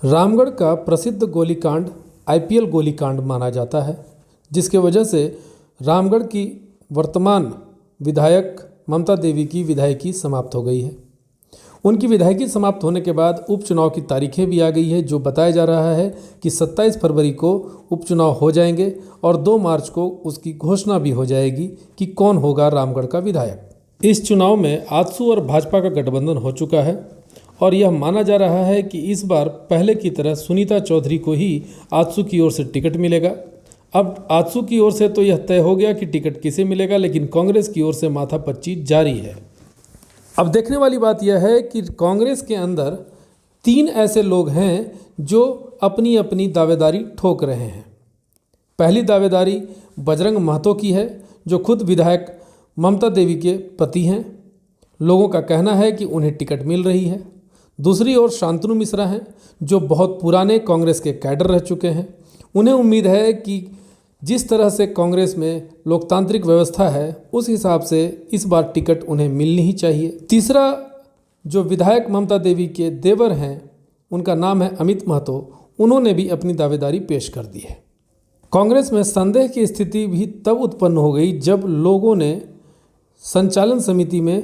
रामगढ़ का प्रसिद्ध गोलीकांड आईपीएल गोलीकांड माना जाता है, जिसके वजह से रामगढ़ की वर्तमान विधायक ममता देवी की विधायकी समाप्त हो गई है। उनकी विधायकी समाप्त होने के बाद उपचुनाव की तारीखें भी आ गई है, जो बताया जा रहा है कि 27 फरवरी को उपचुनाव हो जाएंगे और 2 मार्च को उसकी घोषणा भी हो जाएगी कि कौन होगा रामगढ़ का विधायक। इस चुनाव में आजसू और भाजपा का गठबंधन हो चुका है और यह माना जा रहा है कि इस बार पहले की तरह सुनीता चौधरी को ही आजसू की ओर से टिकट मिलेगा। अब आजसू की ओर से तो यह तय हो गया कि टिकट किसे मिलेगा, लेकिन कांग्रेस की ओर से माथापच्ची जारी है। अब देखने वाली बात यह है कि कांग्रेस के अंदर 3 ऐसे लोग हैं जो अपनी अपनी दावेदारी ठोक रहे हैं। पहली दावेदारी बजरंग महतो की है, जो खुद विधायक ममता देवी के पति हैं। लोगों का कहना है कि उन्हें टिकट मिल रही है। दूसरी ओर शांतनु मिश्रा हैं, जो बहुत पुराने कांग्रेस के कैडर रह चुके हैं। उन्हें उम्मीद है कि जिस तरह से कांग्रेस में लोकतांत्रिक व्यवस्था है, उस हिसाब से इस बार टिकट उन्हें मिलनी ही चाहिए। तीसरा जो विधायक ममता देवी के देवर हैं, उनका नाम है अमित महतो। उन्होंने भी अपनी दावेदारी पेश कर दी है। कांग्रेस में संदेह की स्थिति भी तब उत्पन्न हो गई जब लोगों ने संचालन समिति में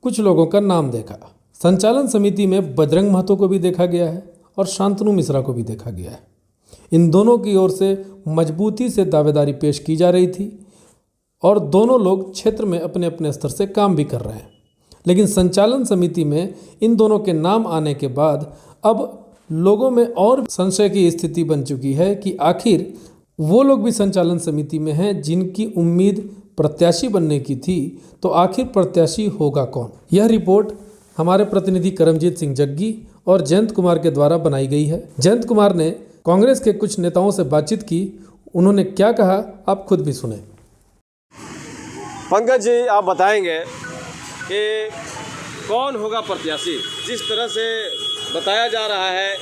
कुछ लोगों का नाम देखा। संचालन समिति में बजरंग महतो को भी देखा गया है और शांतनु मिश्रा को भी देखा गया है। इन दोनों की ओर से मजबूती से दावेदारी पेश की जा रही थी और दोनों लोग क्षेत्र में अपने अपने स्तर से काम भी कर रहे हैं। लेकिन संचालन समिति में इन दोनों के नाम आने के बाद अब लोगों में और संशय की स्थिति बन चुकी है कि आखिर वो लोग भी संचालन समिति में हैं जिनकी उम्मीद प्रत्याशी बनने की थी, तो आखिर प्रत्याशी होगा कौन? यह रिपोर्ट हमारे प्रतिनिधि करमजीत सिंह जग्गी और जयंत कुमार के द्वारा बनाई गई है। जयंत कुमार ने कांग्रेस के कुछ नेताओं से बातचीत की। उन्होंने क्या कहा, आप खुद भी सुने। पंकज जी, आप बताएंगे कि कौन होगा प्रत्याशी? जिस तरह से बताया जा रहा है,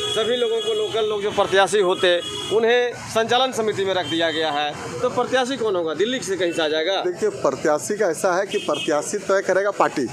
सभी लोगों को लोकल लोग जो प्रत्याशी होते उन्हें संचालन समिति में रख दिया गया है, तो प्रत्याशी कौन होगा? दिल्ली से कहीं से आ जाएगा? देखिए, प्रत्याशी का ऐसा है कि प्रत्याशी तय करेगा पार्टी,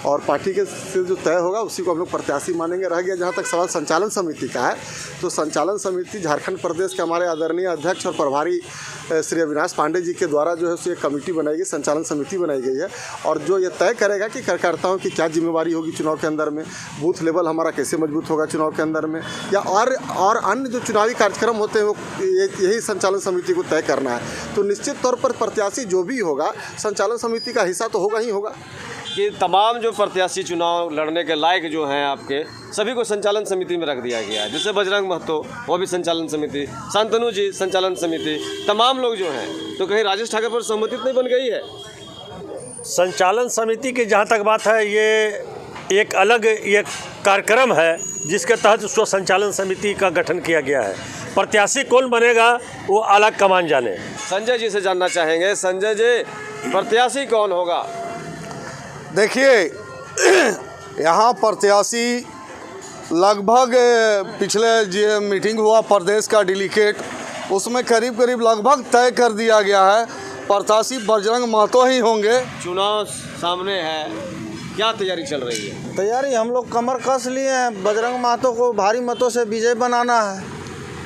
और पार्टी के से जो तय होगा उसी को हम लोग प्रत्याशी मानेंगे। रह गया जहाँ तक सवाल संचालन समिति का है, तो संचालन समिति झारखंड प्रदेश के हमारे आदरणीय अध्यक्ष और प्रभारी श्री अविनाश पांडे जी के द्वारा जो है उसकी एक कमेटी बनाई गई, संचालन समिति बनाई गई है, और जो ये तय करेगा कि कार्यकर्ताओं की क्या जिम्मेवारी होगी चुनाव के अंदर में, बूथ लेवल हमारा कैसे मजबूत होगा चुनाव के अंदर में, या और अन्य जो चुनावी कार्यक्रम होते हैं वो यही संचालन समिति को तय करना है। तो निश्चित तौर पर प्रत्याशी जो भी होगा संचालन समिति का हिस्सा तो होगा ही होगा। कि तमाम जो प्रत्याशी चुनाव लड़ने के लायक जो हैं आपके, सभी को संचालन समिति में रख दिया गया है। जैसे बजरंग महतो, वो भी संचालन समिति, शांतनु जी संचालन समिति, तमाम लोग जो हैं, तो कहीं राजेश ठाकुर पर सहमति नहीं बन गई है? संचालन समिति की जहाँ तक बात है, ये एक अलग ये कार्यक्रम है जिसके तहत उसको संचालन समिति का गठन किया गया है। प्रत्याशी कौन बनेगा वो अलग कमान जाने। संजय जी से जानना चाहेंगे। संजय जी, प्रत्याशी कौन होगा? देखिए, यहाँ प्रत्याशी लगभग पिछले जो मीटिंग हुआ प्रदेश का डेलीगेट, उसमें करीब करीब लगभग तय कर दिया गया है प्रत्याशी बजरंग महतो ही होंगे। चुनाव सामने है, क्या तैयारी चल रही है? तैयारी हम लोग कमर कस लिए हैं। बजरंग महतो को भारी मतों से विजय बनाना है।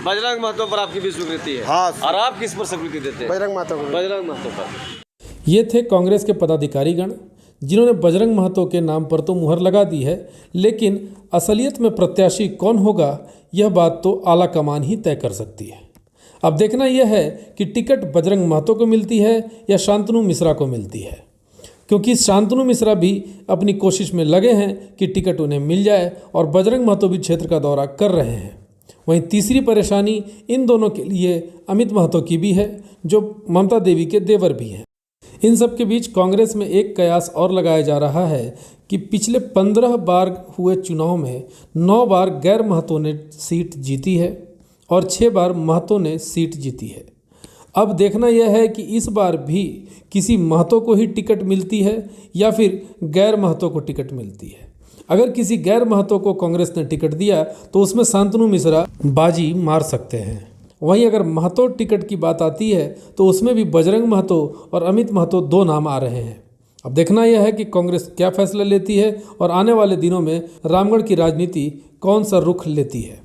बजरंग महतो पर आपकी भी स्वीकृति है? हाँ। और आप किस पर स्वीकृति देते हैं? बजरंग महतो को। बजरंग महतो पर। ये थे कांग्रेस के पदाधिकारीगण जिन्होंने बजरंग महतो के नाम पर तो मुहर लगा दी है, लेकिन असलियत में प्रत्याशी कौन होगा यह बात तो आला कमान ही तय कर सकती है। अब देखना यह है कि टिकट बजरंग महतो को मिलती है या शांतनु मिश्रा को मिलती है, क्योंकि शांतनु मिश्रा भी अपनी कोशिश में लगे हैं कि टिकट उन्हें मिल जाए और बजरंग महतो भी क्षेत्र का दौरा कर रहे हैं। वहीं तीसरी परेशानी इन दोनों के लिए अमित महतो की भी है, जो ममता देवी के देवर भी हैं। इन सब के बीच कांग्रेस में एक कयास और लगाया जा रहा है कि पिछले 15 बार हुए चुनाव में 9 बार गैर महतो ने सीट जीती है और 6 बार महतो ने सीट जीती है। अब देखना यह है कि इस बार भी किसी महतो को ही टिकट मिलती है या फिर गैर महतो को टिकट मिलती है। अगर किसी गैर महतो को कांग्रेस ने टिकट दिया तो उसमें शांतनु मिश्रा बाजी मार सकते हैं। वहीं अगर महतो टिकट की बात आती है तो उसमें भी बजरंग महतो और अमित महतो 2 नाम आ रहे हैं। अब देखना यह है कि कांग्रेस क्या फैसला लेती है और आने वाले दिनों में रामगढ़ की राजनीति कौन सा रुख लेती है।